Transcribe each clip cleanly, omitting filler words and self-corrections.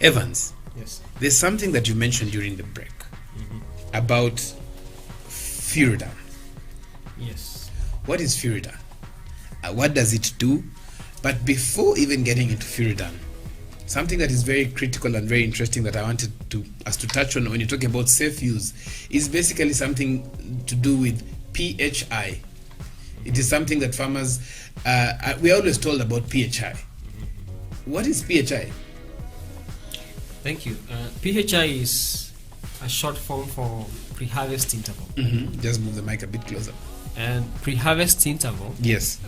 Evans, Yes. there's something that you mentioned during the break about Furidan. Yes. What is Furidan? What does it do? But before even getting into Furidan, something that is very critical and very interesting that I wanted us to touch on when you talk about safe use is basically something to do with PHI. It is something that farmers, we're always told about PHI. What is PHI? Thank you. PHI is a short form for pre-harvest interval. Just move the mic a bit closer. And pre-harvest interval, Yes.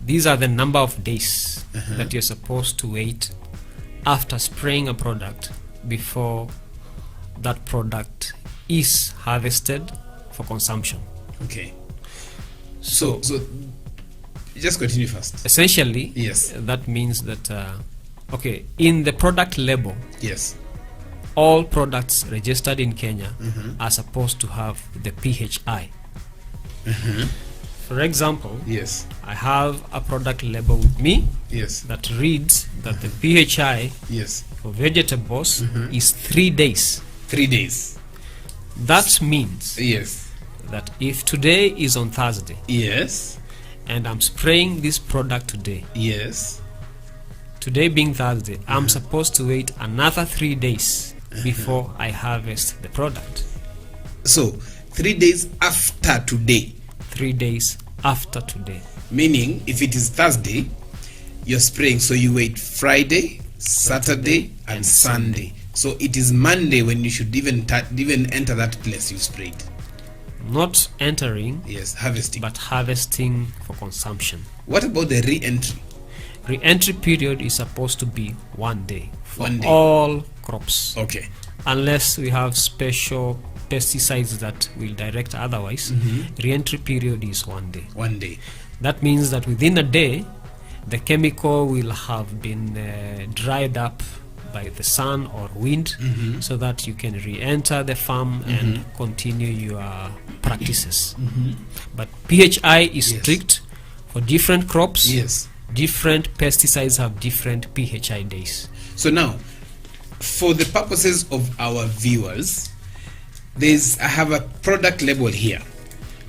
these are the number of days that you're supposed to wait after spraying a product before that product is harvested for consumption. Okay. So just continue first. Essentially, Yes. that means that, in the product label, Yes. all products registered in Kenya are supposed to have the PHI. For example, Yes. I have a product label with me Yes. that reads that the PHI Yes. for vegetables is 3 days. 3 days. That means Yes. that if today is on Thursday Yes. and I'm spraying this product today, Yes. today being Thursday, I'm supposed to wait another 3 days before I harvest the product. So 3 days after today, 3 days after today. meaning if it is Thursday, you're spraying, so you wait Friday, Saturday, and Sunday. So it is Monday when you should even enter that place you sprayed. Not entering, Yes, harvesting. but harvesting for consumption. What about the re-entry? Re-entry period is supposed to be 1 day for 1 day. all crops, Okay. unless we have special pesticides that will direct otherwise. Re-entry period is 1 day. 1 day. That means that within a day, the chemical will have been dried up by the sun or wind, so that you can re-enter the farm and continue your practices. But PHI is Yes. strict for different crops. Yes. Different pesticides have different PHI days. So now, for the purposes of our viewers, I have a product label here,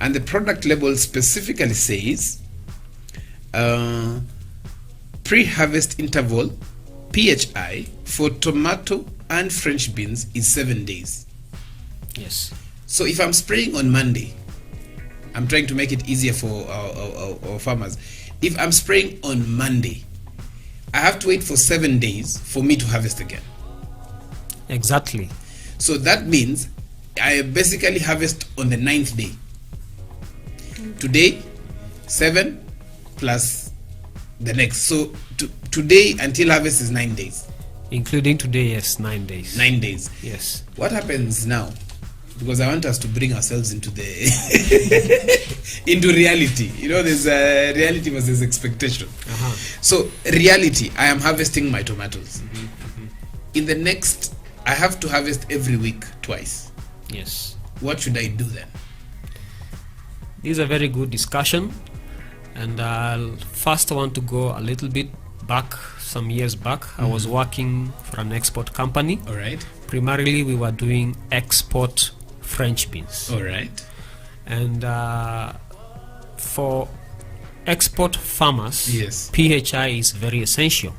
and the product label specifically says pre-harvest interval PHI for tomato and French beans is 7 days. Yes. So if I'm spraying on Monday, I'm trying to make it easier for our farmers. If I'm spraying on Monday, I have to wait for 7 days for me to harvest again. Exactly. So that means I basically harvest on the 9th day. Today, 7 plus the next. So today until harvest is 9 days. Including today, yes, 9 days. 9 days. Yes. What happens now? Because I want us to bring ourselves into the into reality. You know, there's reality versus expectation. So reality, I am harvesting my tomatoes. In the next, I have to harvest every week twice. Yes. What should I do then? This is a very good discussion, and I'll first want to go a little bit back, some years back. I was working for an export company. All right. Primarily, we were doing export French beans. All right. And for export farmers, Yes. PHI is very essential.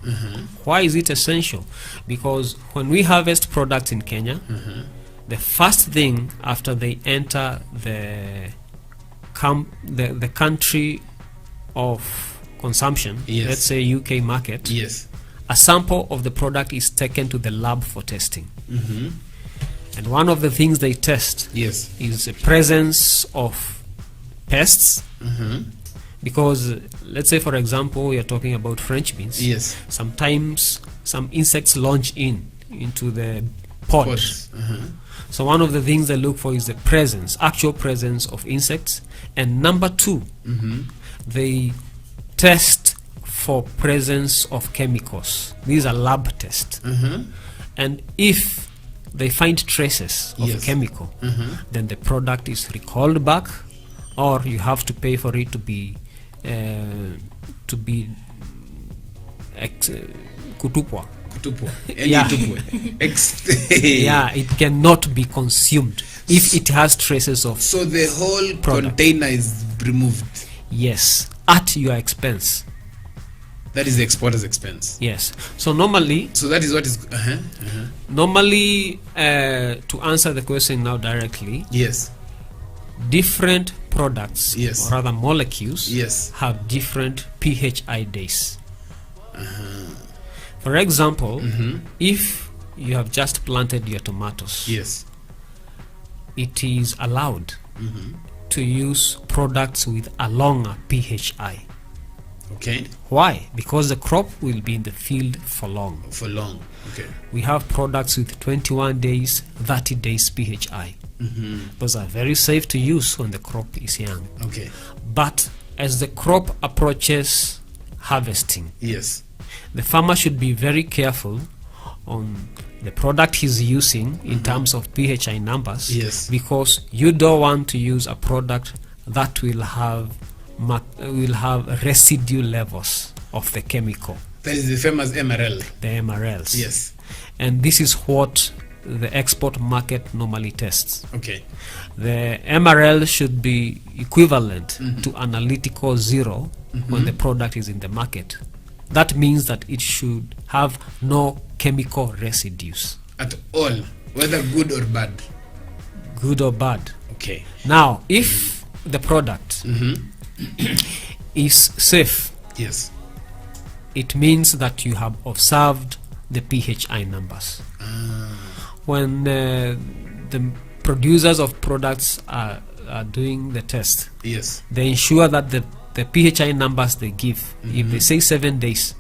Why is it essential? Because when we harvest products in Kenya, the first thing after they enter the country of consumption, Yes. let's say UK market, Yes. a sample of the product is taken to the lab for testing. And one of the things they test Yes. is the presence of pests. Because let's say, for example, we are talking about French beans. Yes. Sometimes some insects launch into the pod. Pods. So one of the things they look for is the presence, actual presence of insects. And number two, they test for presence of chemicals. These are lab tests. And if they find traces of Yes. chemical, then the product is recalled back, or you have to pay for it to be kutupwa. kutupwa. Yeah. Yeah, it cannot be consumed if it has traces of. So the whole Product. container is removed. Yes, at your expense. That is the exporter's expense. Yes. So normally, So that is what is. to answer the question now directly, Yes. different products, Yes. or rather molecules, Yes. have different PHI days. For example, if you have just planted your tomatoes, Yes. it is allowed to use products with a longer PHI. Okay. Why? Because the crop will be in the field for long. For long. Okay. We have products with 21 days, 30 days PHI. Those are very safe to use when the crop is young. Okay. But as the crop approaches harvesting, Yes. the farmer should be very careful on the product he's using in terms of PHI numbers. Yes. Because you don't want to use a product that will have residue levels of the chemical, That is the famous MRL. the MRLs. Yes. And this is what the export market normally tests. Okay. The MRL should be equivalent to analytical 0 when the product is in the market. That means that it should have no chemical residues, At all, whether good or bad. good or bad. Okay. Now, if the product is safe, Yes. it means that you have observed the PHI numbers. When the producers of products are doing the test, Yes. they ensure that the PHI numbers they give, if they say 7 days,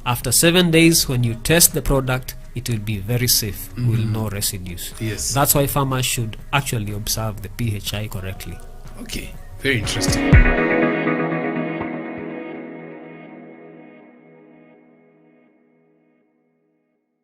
after 7 days when you test the product, it will be very safe, with no residues. Yes. That's why farmers should actually observe the PHI correctly. Okay. Very interesting.